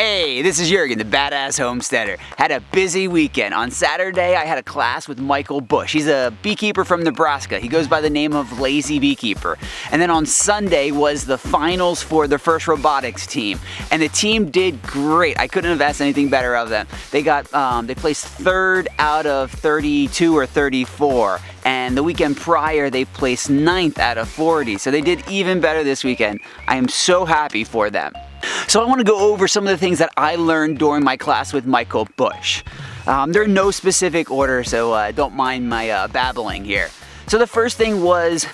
Hey, this is Jurgen, the badass homesteader. Had a busy weekend. On Saturday, I had a class with Michael Bush. He's a beekeeper from Nebraska. He goes by the name of Lazy Beekeeper. And then on Sunday was the finals for the first robotics team. And the team did great. I couldn't have asked anything better of them. They placed third out of 32 or 34. And the weekend prior, they placed 9th out of 40. So they did even better this weekend. I am so happy for them. So I want to go over some of the things that I learned during my class with Michael Bush. They're in no specific order, so don't mind my babbling here. So the first thing was,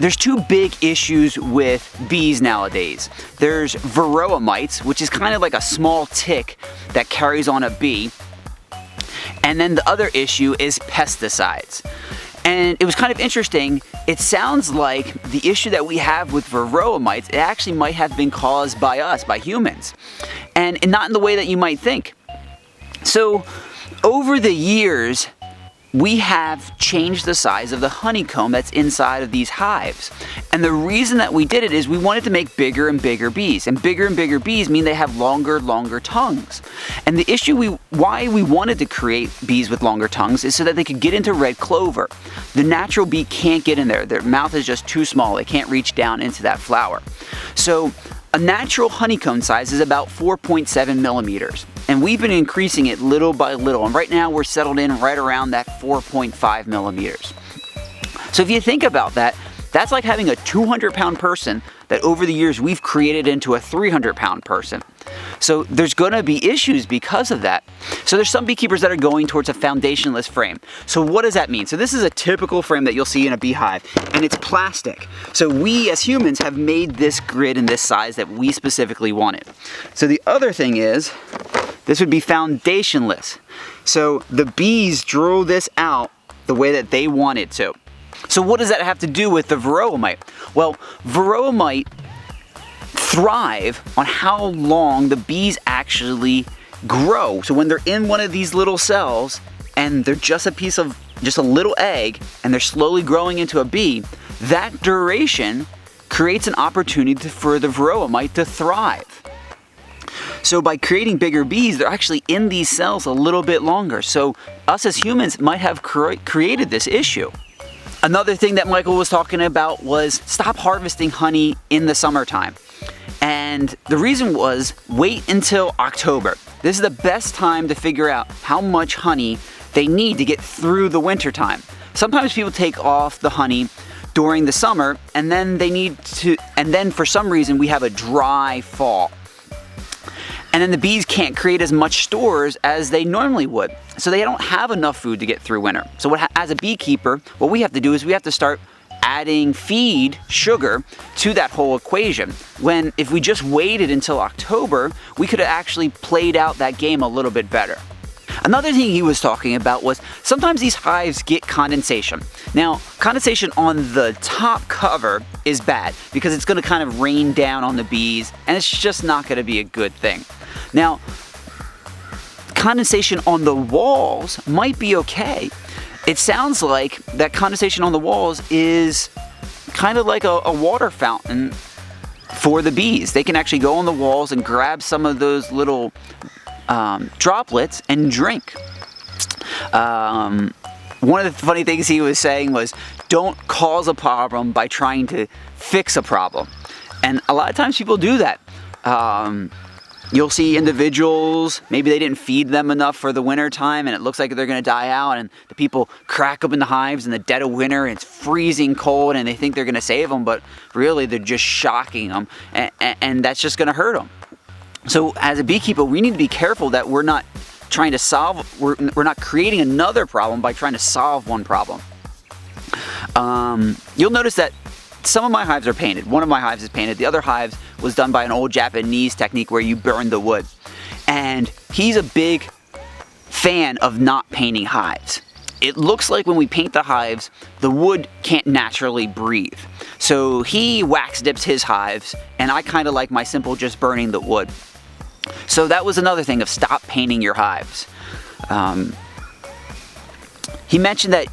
there's two big issues with bees nowadays. There's verroa mites, which is kind of like a small tick that carries on a bee. And then the other issue is pesticides. And it was kind of interesting. It sounds like the issue that we have with verroa mites, it actually might have been caused by us, by humans, and not in the way that you might think. So over the years, we have changed the size of the honeycomb that's inside of these hives. And the reason that we did it is we wanted to make bigger and bigger bees. And bigger bees mean they have longer tongues. And the issue why we wanted to create bees with longer tongues is so that they could get into red clover. The natural bee can't get in there. Their mouth is just too small. They can't reach down into that flower. So a natural honeycomb size is about 4.7 millimeters. And we've been increasing it little by little. And right now we're settled in right around that 4.5 millimeters. So if you think about that, that's like having a 200-pound person that over the years we've created into a 300-pound person. So there's going to be issues because of that. So there's some beekeepers that are going towards a foundationless frame. So what does that mean? So this is a typical frame that you'll see in a beehive, and it's plastic. So we as humans have made this grid in this size that we specifically wanted. So the other thing is, this would be foundationless. So the bees drew this out the way that they wanted to. So what does that have to do with the verroa mite? Well, verroa mite thrive on how long the bees actually grow. So when they're in one of these little cells and they're just a little egg and they're slowly growing into a bee, that duration creates an opportunity for the verroa mite to thrive. So by creating bigger bees, they're actually in these cells a little bit longer. So us as humans might have created this issue. Another thing that Michael was talking about was stop harvesting honey in the summertime. And the reason was wait until October. This is the best time to figure out how much honey they need to get through the winter time. Sometimes people take off the honey during the summer and then for some reason we have a dry fall. And then the bees can't create as much stores as they normally would. So they don't have enough food to get through winter. So as a beekeeper, what we have to do is we have to start adding feed, sugar, to that whole equation. When if we just waited until October, we could have actually played out that game a little bit better. Another thing he was talking about was sometimes these hives get condensation. Now, condensation on the top cover is bad because it's going to kind of rain down on the bees and it's just not going to be a good thing. Now, condensation on the walls might be okay. It sounds like that condensation on the walls is kind of like a water fountain for the bees. They can actually go on the walls and grab some of those little droplets and drink. One of the funny things he was saying was, don't cause a problem by trying to fix a problem. And a lot of times people do that. You'll see individuals, maybe they didn't feed them enough for the winter time and it looks like they're going to die out, and the people crack open the hives in the dead of winter and it's freezing cold and they think they're going to save them, but really they're just shocking them, and that's just going to hurt them. So as a beekeeper, we need to be careful that we're not creating another problem by trying to solve one problem. You'll notice that some of my hives are painted. One of my hives is painted. The other hives was done by an old Japanese technique where you burn the wood. And he's a big fan of not painting hives. It looks like when we paint the hives, the wood can't naturally breathe. So he wax dips his hives, and I kind of like my simple just burning the wood. So that was another thing of stop painting your hives. He mentioned that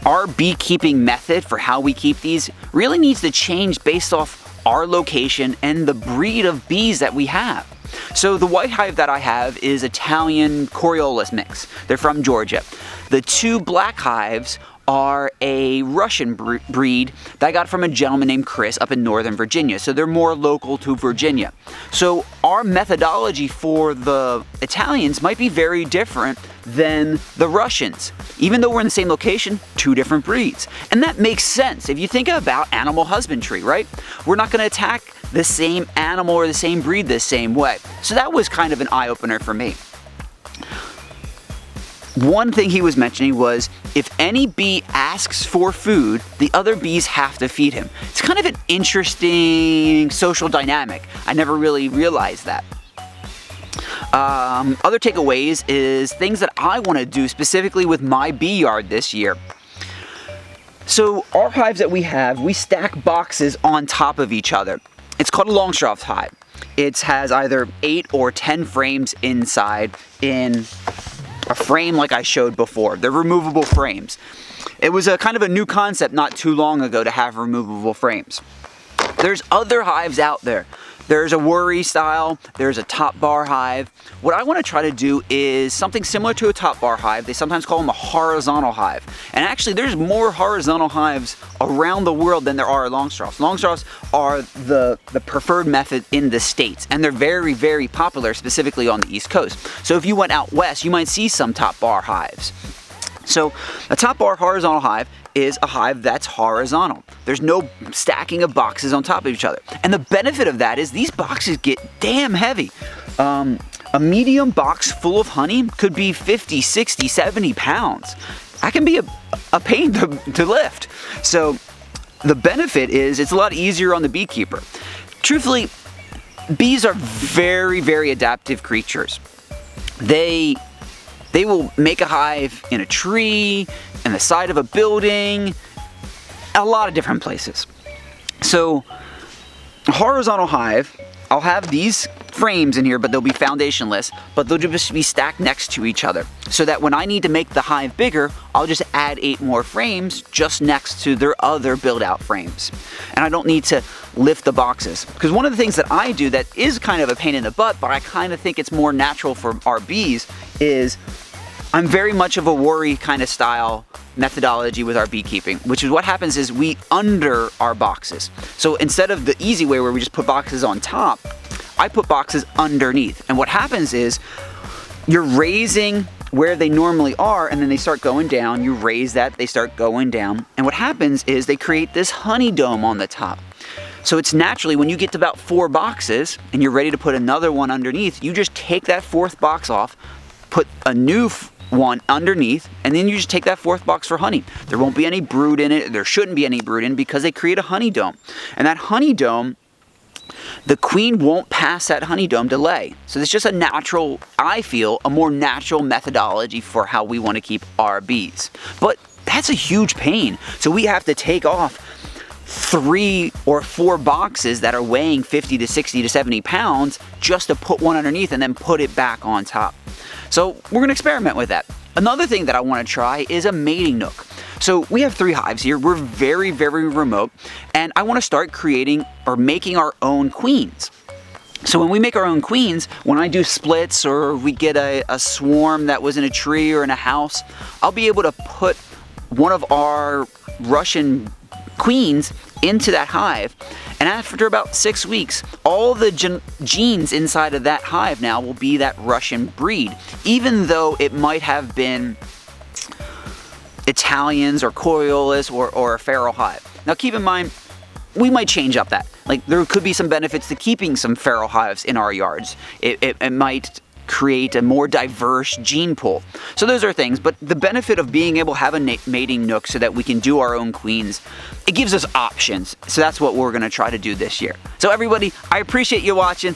our beekeeping method for how we keep these really needs to change based off our location and the breed of bees that we have. So the white hive that I have is Italian Coriolis mix. They're from Georgia. The two black hives are a Russian breed that I got from a gentleman named Chris up in Northern Virginia. So they're more local to Virginia. So our methodology for the Italians might be very different than the Russians. Even though we're in the same location, two different breeds. And that makes sense if you think about animal husbandry, right? We're not going to attack the same animal or the same breed the same way. So that was kind of an eye-opener for me. One thing he was mentioning was if any bee asks for food, the other bees have to feed him. It's kind of an interesting social dynamic. I never really realized that. Other takeaways is things that I want to do specifically with my bee yard this year. So our hives that we have, we stack boxes on top of each other. It's called a Longstraw hive. It has either 8 or 10 frames inside in a frame like I showed before. They're removable frames. It was a kind of a new concept not too long ago to have removable frames. There's other hives out there. There's a worry style, there's a top bar hive. What I want to try to do is something similar to a top bar hive. They sometimes call them a horizontal hive. And actually there's more horizontal hives around the world than there are Longstraws. Longstraws are the preferred method in the States, and they're very, very popular, specifically on the East Coast. So if you went out west, you might see some top bar hives. So a top bar horizontal hive is a hive that's horizontal. There's no stacking of boxes on top of each other. And the benefit of that is these boxes get damn heavy. A medium box full of honey could be 50, 60, 70 pounds. That can be a pain to lift. So the benefit is it's a lot easier on the beekeeper. Truthfully, bees are very, very adaptive creatures. They will make a hive in a tree, in the side of a building, a lot of different places. So, a horizontal hive, I'll have these frames in here, but they'll be foundationless, but they'll just be stacked next to each other. So that when I need to make the hive bigger, I'll just add 8 more frames just next to their other build-out frames. And I don't need to lift the boxes. Because one of the things that I do that is kind of a pain in the butt, but I kind of think it's more natural for our bees, is I'm very much of a worry kind of style methodology with our beekeeping, which is what happens is we under our boxes. So instead of the easy way where we just put boxes on top, I put boxes underneath. And what happens is you're raising where they normally are, and then they start going down. You raise that, they start going down. And what happens is they create this honey dome on the top. So it's naturally when you get to about 4 boxes and you're ready to put another one underneath, you just take that 4th box off, put a new one underneath, and then you just take that 4th box for honey. There won't be any brood in it. There shouldn't be any brood in it because they create a honey dome. And that honey dome, the queen won't pass that honey dome to lay. So it's just a natural, I feel, a more natural methodology for how we want to keep our bees. But that's a huge pain. So we have to take off 3 or 4 boxes that are weighing 50 to 60 to 70 pounds just to put one underneath and then put it back on top. So we're going to experiment with that. Another thing that I want to try is a mating nook. So we have 3 hives here. We're very, very remote, and I want to start creating or making our own queens. So when we make our own queens, when I do splits or we get a swarm that was in a tree or in a house, I'll be able to put one of our Russian queens into that hive, and after about 6 weeks, all the genes inside of that hive now will be that Russian breed, even though it might have been Italians or Coriolis or a feral hive. Now keep in mind, we might change up that. Like there could be some benefits to keeping some feral hives in our yards. It might create a more diverse gene pool. So those are things, but the benefit of being able to have a mating nook so that we can do our own queens, it gives us options. So that's what we're going to try to do this year. So everybody, I appreciate you watching.